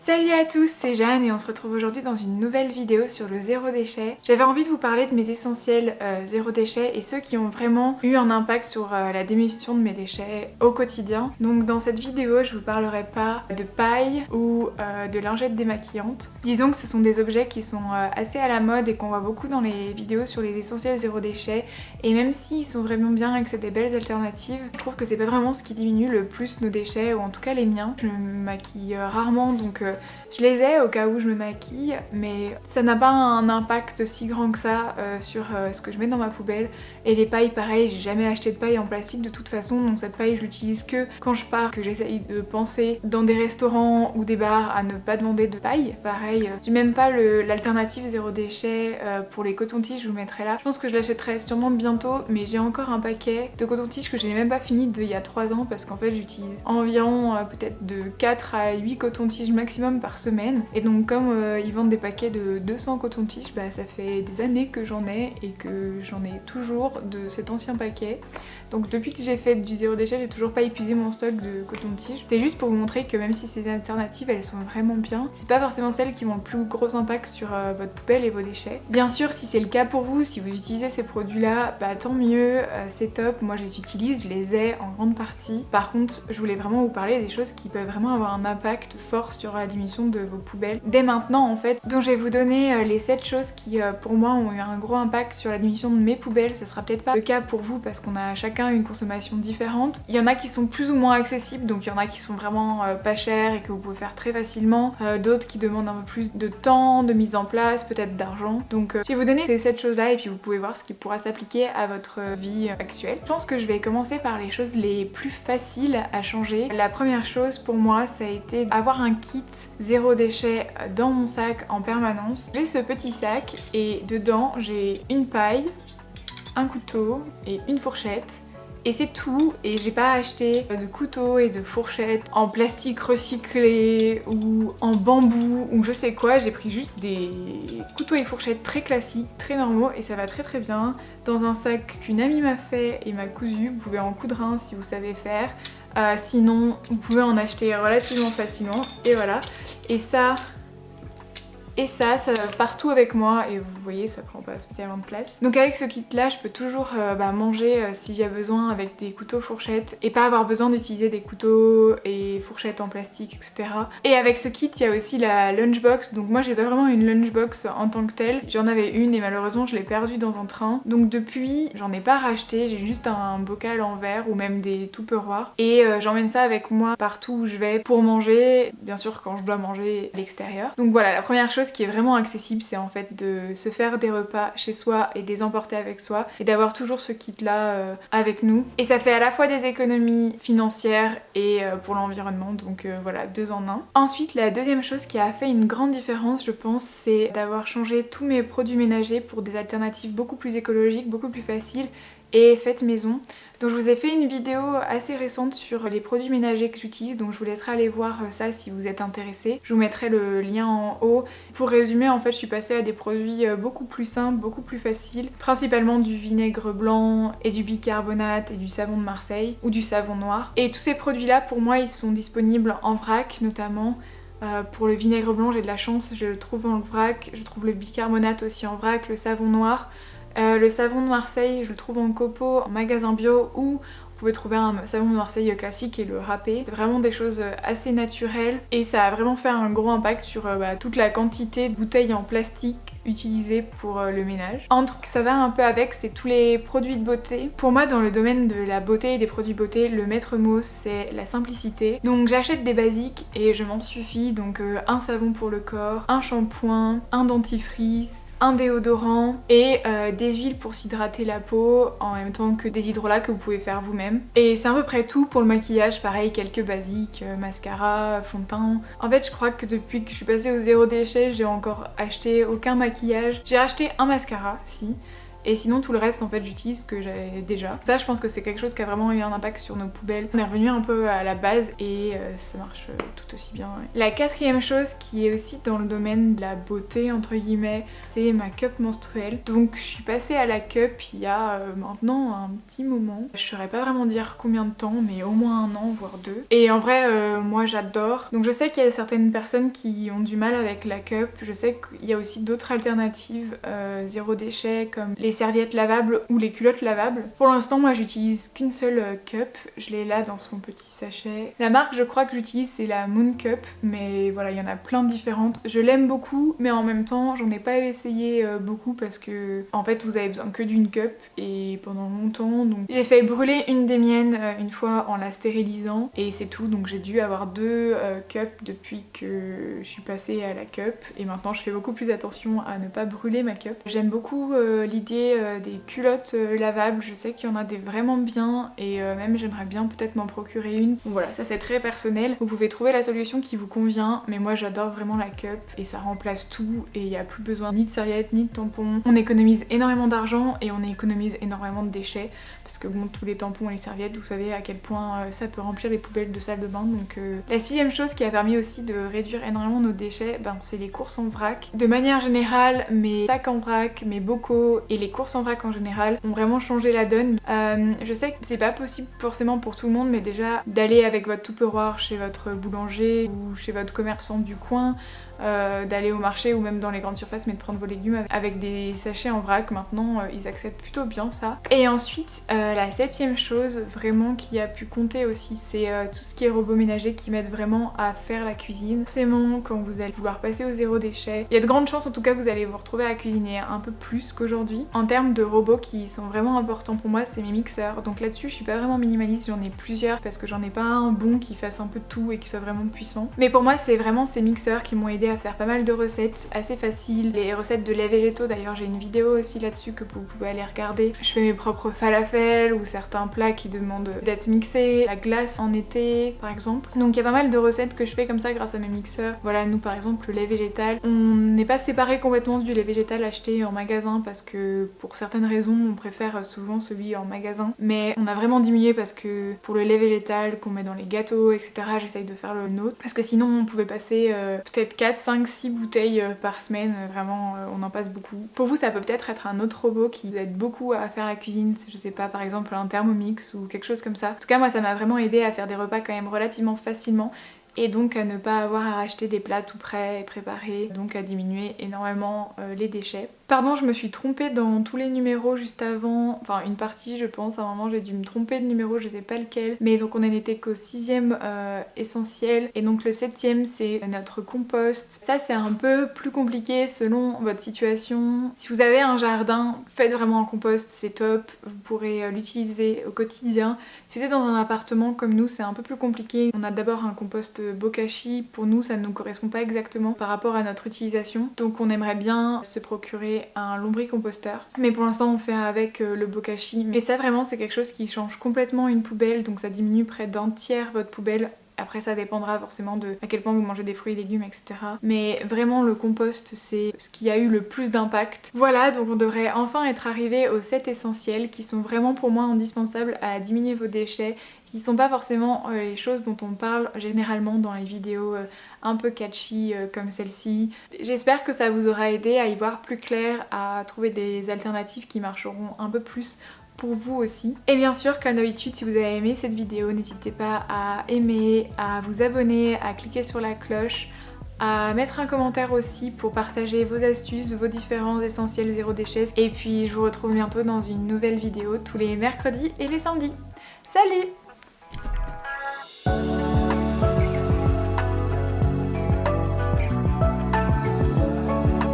Salut à tous, c'est Jeanne et on se retrouve aujourd'hui dans une nouvelle vidéo sur le zéro déchet. J'avais envie de vous parler de mes essentiels zéro déchet et ceux qui ont vraiment eu un impact sur la diminution de mes déchets au quotidien. Donc dans cette vidéo, je vous parlerai pas de paille ou de lingettes démaquillantes. Disons que ce sont des objets qui sont assez à la mode et qu'on voit beaucoup dans les vidéos sur les essentiels zéro déchet. Et même s'ils sont vraiment bien et que c'est des belles alternatives, je trouve que c'est pas vraiment ce qui diminue le plus nos déchets, ou en tout cas les miens. Je me maquille rarement, donc je les ai au cas où je me maquille, mais ça n'a pas un impact si grand que ça sur ce que je mets dans ma poubelle. Et les pailles, pareil, j'ai jamais acheté de paille en plastique de toute façon, donc cette paille je l'utilise que quand je pars, que j'essaye de penser dans des restaurants ou des bars à ne pas demander de paille. Pareil, j'ai même pas l'alternative zéro déchet pour les cotons-tiges, je vous mettrai là. Je pense que je l'achèterai sûrement bientôt, mais j'ai encore un paquet de cotons-tiges que je n'ai même pas fini d'il y a 3 ans parce qu'en fait j'utilise environ peut-être de 4 à 8 cotons-tiges maximum par semaine. Et donc comme ils vendent des paquets de 200 cotons-tiges, bah ça fait des années que j'en ai et que j'en ai toujours de cet ancien paquet. Donc depuis que j'ai fait du zéro déchet, j'ai toujours pas épuisé mon stock de coton-tige. C'est juste pour vous montrer que même si ces alternatives elles sont vraiment bien, c'est pas forcément celles qui ont le plus gros impact sur votre poubelle et vos déchets. Bien sûr, si c'est le cas pour vous, si vous utilisez ces produits là, bah tant mieux, c'est top. Moi je les utilise, je les ai en grande partie. Par contre, je voulais vraiment vous parler des choses qui peuvent vraiment avoir un impact fort sur la diminution de vos poubelles dès maintenant en fait. Donc je vais vous donner les 7 choses qui pour moi ont eu un gros impact sur la diminution de mes poubelles. Ça sera peut-être pas le cas pour vous parce qu'on a chacun une consommation différente. Il y en a qui sont plus ou moins accessibles, donc il y en a qui sont vraiment pas chers et que vous pouvez faire très facilement, d'autres qui demandent un peu plus de temps, de mise en place, peut-être d'argent. Donc je vais vous donner ces 7 choses là et puis vous pouvez voir ce qui pourra s'appliquer à votre vie actuelle. Je pense que je vais commencer par les choses les plus faciles à changer. La première chose pour moi ça a été avoir un kit zéro déchet dans mon sac en permanence. J'ai ce petit sac et dedans j'ai une paille, un couteau et une fourchette. Et c'est tout, et j'ai pas acheté de couteaux et de fourchettes en plastique recyclé ou en bambou ou je sais quoi. J'ai pris juste des couteaux et fourchettes très classiques, très normaux, et ça va très très bien dans un sac qu'une amie m'a fait et m'a cousu. Vous pouvez en coudre un si vous savez faire, sinon vous pouvez en acheter relativement facilement, et voilà. Et ça va partout avec moi et vous voyez ça prend pas spécialement de place. Donc avec ce kit là je peux toujours manger s'il y a besoin avec des couteaux fourchettes et pas avoir besoin d'utiliser des couteaux et fourchettes en plastique etc. Et avec ce kit il y a aussi la lunchbox, donc moi j'ai pas vraiment une lunchbox en tant que telle. J'en avais une et malheureusement je l'ai perdue dans un train. Donc depuis j'en ai pas racheté, j'ai juste un bocal en verre ou même des tupperwares et j'emmène ça avec moi partout où je vais pour manger, bien sûr quand je dois manger à l'extérieur. Donc voilà, la première chose qui est vraiment accessible c'est en fait de se faire des repas chez soi et de les emporter avec soi et d'avoir toujours ce kit là avec nous, et ça fait à la fois des économies financières et pour l'environnement, donc voilà, 2 en 1. Ensuite la deuxième chose qui a fait une grande différence je pense c'est d'avoir changé tous mes produits ménagers pour des alternatives beaucoup plus écologiques, beaucoup plus faciles et faites maison. Donc je vous ai fait une vidéo assez récente sur les produits ménagers que j'utilise, donc je vous laisserai aller voir ça si vous êtes intéressés. Je vous mettrai le lien en haut. Pour résumer, en fait je suis passée à des produits beaucoup plus simples, beaucoup plus faciles, principalement du vinaigre blanc et du bicarbonate et du savon de Marseille ou du savon noir. Et tous ces produits là pour moi ils sont disponibles en vrac notamment. Pour le vinaigre blanc j'ai de la chance, je le trouve en vrac, je trouve le bicarbonate aussi en vrac, le savon noir. Le savon de Marseille, je le trouve en copeaux, en magasin bio, ou vous pouvez trouver un savon de Marseille classique et le râper. C'est vraiment des choses assez naturelles et ça a vraiment fait un gros impact sur toute la quantité de bouteilles en plastique utilisées pour le ménage. Un truc que ça va un peu avec, c'est tous les produits de beauté. Pour moi, dans le domaine de la beauté et des produits beauté, le maître mot c'est la simplicité. Donc j'achète des basiques et je m'en suffis, donc un savon pour le corps, un shampoing, un dentifrice, un déodorant et des huiles pour s'hydrater la peau en même temps que des hydrolats que vous pouvez faire vous-même. Et c'est à peu près tout pour le maquillage, pareil, quelques basiques, mascara, fond de teint. En fait je crois que depuis que je suis passée au zéro déchet j'ai encore acheté aucun maquillage. J'ai acheté un mascara, si, et sinon tout le reste en fait j'utilise ce que j'avais déjà. Ça je pense que c'est quelque chose qui a vraiment eu un impact sur nos poubelles. On est revenu un peu à la base et ça marche tout aussi bien. Ouais. La quatrième chose qui est aussi dans le domaine de la beauté entre guillemets, c'est ma cup menstruelle. Donc je suis passée à la cup il y a maintenant un petit moment. Je saurais pas vraiment dire combien de temps, mais au moins 1 an voire 2. Et en vrai moi j'adore. Donc je sais qu'il y a certaines personnes qui ont du mal avec la cup. Je sais qu'il y a aussi d'autres alternatives zéro déchet comme les serviettes lavables ou les culottes lavables. Pour l'instant moi j'utilise qu'une seule cup. Je l'ai là dans son petit sachet. La marque je crois que j'utilise c'est la Moon Cup, mais voilà il y en a plein de différentes. Je l'aime beaucoup mais en même temps j'en ai pas essayé beaucoup parce que en fait vous avez besoin que d'une cup et pendant longtemps donc j'ai fait brûler une des miennes une fois en la stérilisant et c'est tout. Donc j'ai dû avoir 2 cups depuis que je suis passée à la cup et maintenant je fais beaucoup plus attention à ne pas brûler ma cup. J'aime beaucoup l'idée des culottes lavables, je sais qu'il y en a des vraiment bien et même j'aimerais bien peut-être m'en procurer une. Donc voilà, ça c'est très personnel, vous pouvez trouver la solution qui vous convient mais moi j'adore vraiment la cup et ça remplace tout et il n'y a plus besoin ni de serviettes ni de tampons. On économise énormément d'argent et on économise énormément de déchets parce que bon tous les tampons et les serviettes vous savez à quel point ça peut remplir les poubelles de salle de bain. Donc la 6ème chose qui a permis aussi de réduire énormément nos déchets, c'est les courses en vrac. De manière générale, mes sacs en vrac, mes bocaux et les courses en vrac en général ont vraiment changé la donne. Je sais que c'est pas possible forcément pour tout le monde, mais déjà d'aller avec votre Tupperware chez votre boulanger ou chez votre commerçant du coin, d'aller au marché ou même dans les grandes surfaces mais de prendre vos légumes avec des sachets en vrac, maintenant ils acceptent plutôt bien ça. Et ensuite la 7ème chose vraiment qui a pu compter aussi, c'est tout ce qui est robots ménagers qui m'aident vraiment à faire la cuisine. Forcément quand vous allez vouloir passer au zéro déchet, il y a de grandes chances en tout cas que vous allez vous retrouver à cuisiner un peu plus qu'aujourd'hui. En termes de robots qui sont vraiment importants pour moi, c'est mes mixeurs. Donc là-dessus je suis pas vraiment minimaliste, j'en ai plusieurs parce que j'en ai pas un bon qui fasse un peu de tout et qui soit vraiment puissant. Mais pour moi c'est vraiment ces mixeurs qui m'ont aidé à faire pas mal de recettes assez faciles. Les recettes de lait végétaux d'ailleurs, j'ai une vidéo aussi là-dessus que vous pouvez aller regarder. Je fais mes propres falafels ou certains plats qui demandent d'être mixés, la glace en été par exemple. Donc il y a pas mal de recettes que je fais comme ça grâce à mes mixeurs. Voilà, nous par exemple le lait végétal, on n'est pas séparé complètement du lait végétal acheté en magasin parce que pour certaines raisons on préfère souvent celui en magasin, mais on a vraiment diminué parce que pour le lait végétal qu'on met dans les gâteaux etc, j'essaye de faire le nôtre parce que sinon on pouvait passer peut-être 4, 5, 6 bouteilles par semaine, vraiment on en passe beaucoup. Pour vous ça peut peut-être être un autre robot qui vous aide beaucoup à faire la cuisine, je sais pas, par exemple un Thermomix ou quelque chose comme ça. En tout cas moi ça m'a vraiment aidé à faire des repas quand même relativement facilement et donc à ne pas avoir à racheter des plats tout prêts et préparés, donc à diminuer énormément les déchets. Pardon, je me suis trompée dans tous les numéros juste avant, enfin une partie je pense, à un moment j'ai dû me tromper de numéro, je sais pas lequel, mais donc on en était qu'au 6ème essentiel et donc le 7ème c'est notre compost. Ça c'est un peu plus compliqué selon votre situation. Si vous avez un jardin, faites vraiment un compost, c'est top, vous pourrez l'utiliser au quotidien. Si vous êtes dans un appartement comme nous c'est un peu plus compliqué, on a d'abord un compost bokashi, pour nous ça ne nous correspond pas exactement par rapport à notre utilisation, donc on aimerait bien se procurer un lombricomposteur, mais pour l'instant on fait avec le bokashi. Mais ça vraiment c'est quelque chose qui change complètement une poubelle, donc ça diminue près d'un tiers votre poubelle. Après ça dépendra forcément de à quel point vous mangez des fruits et légumes etc. Mais vraiment le compost c'est ce qui a eu le plus d'impact. Voilà, donc on devrait enfin être arrivé aux 7 essentiels qui sont vraiment pour moi indispensables à diminuer vos déchets, qui sont pas forcément les choses dont on parle généralement dans les vidéos un peu catchy comme celle-ci. J'espère que ça vous aura aidé à y voir plus clair, à trouver des alternatives qui marcheront un peu plus pour vous aussi. Et bien sûr, comme d'habitude, si vous avez aimé cette vidéo, n'hésitez pas à aimer, à vous abonner, à cliquer sur la cloche, à mettre un commentaire aussi pour partager vos astuces, vos différents essentiels zéro déchet. Et puis je vous retrouve bientôt dans une nouvelle vidéo tous les mercredis et les samedis. Salut!